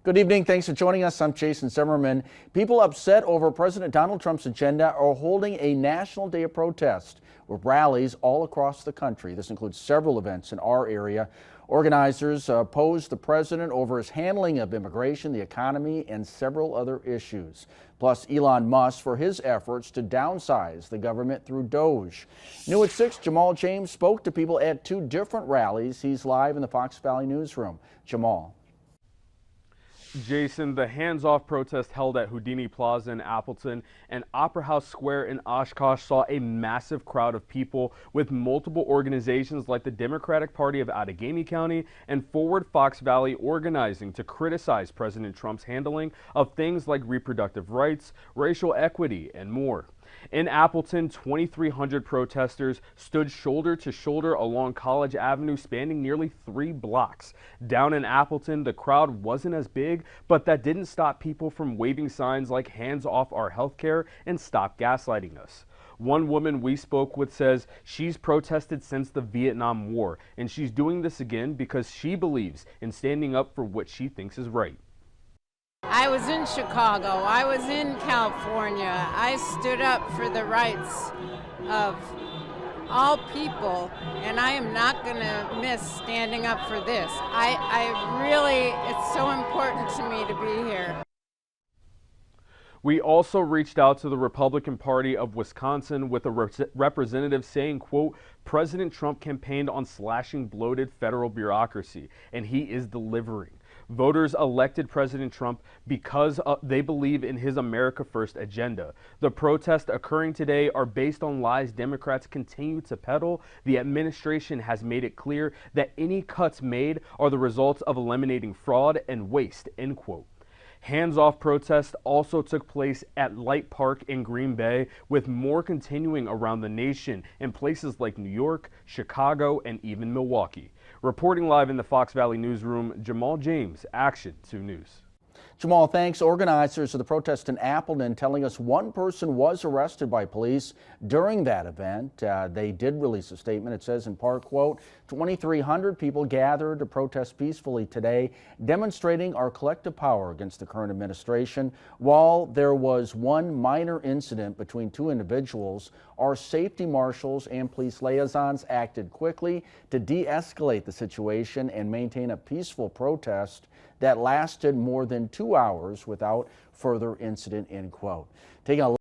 Good evening. Thanks for joining us. I'm Jason Zimmerman. People upset over President Donald Trump's agenda are holding a national day of protest with rallies all across the country. This includes several events in our area. Organizers opposed the president over his handling of immigration, the economy, and several other issues. Plus, Elon Musk for his efforts to downsize the government through Doge. New at 6, Jamal James spoke to people at two different rallies. He's live in the Fox Valley newsroom. Jamal. Jason, the hands-off protest held at Houdini Plaza in Appleton and Opera House Square in Oshkosh saw a massive crowd of people with multiple organizations like the Democratic Party of Outagamie County and Forward Fox Valley organizing to criticize President Trump's handling of things like reproductive rights, racial equity, and more. In Appleton, 2,300 protesters stood shoulder to shoulder along College Avenue, spanning nearly 3 blocks. Down in Appleton, the crowd wasn't as big, but that didn't stop people from waving signs like "Hands off our healthcare" and "Stop gaslighting us." One woman we spoke with says she's protested since the Vietnam War, and she's doing this again because she believes in standing up for what she thinks is right. I was in Chicago, I was in California. I stood up for the rights of all people, and I am not going to miss standing up for this. It's so important to me to be here. We also reached out to the Republican Party of Wisconsin with a representative saying, quote, "President Trump campaigned on slashing bloated federal bureaucracy, and he is delivering." Voters elected President Trump because they believe in his America First agenda. The protests occurring today are based on lies Democrats continue to peddle. The administration has made it clear that any cuts made are the results of eliminating fraud and waste, end quote. Hands-off protests also took place at Light Park in Green Bay, with more continuing around the nation in places like New York, Chicago, and even Milwaukee. Reporting live in the Fox Valley newsroom, Jamal James, Action 2 News. Jamal, thanks. Organizers of the protest in Appleton telling us one person was arrested by police during that event. They did release a statement. It says in part, quote, 2,300 people gathered to protest peacefully today, demonstrating our collective power against the current administration. While there was one minor incident between two individuals, our safety marshals and police liaisons acted quickly to de-escalate the situation and maintain a peaceful protest that lasted more than 2 hours without further incident, end quote. Taking a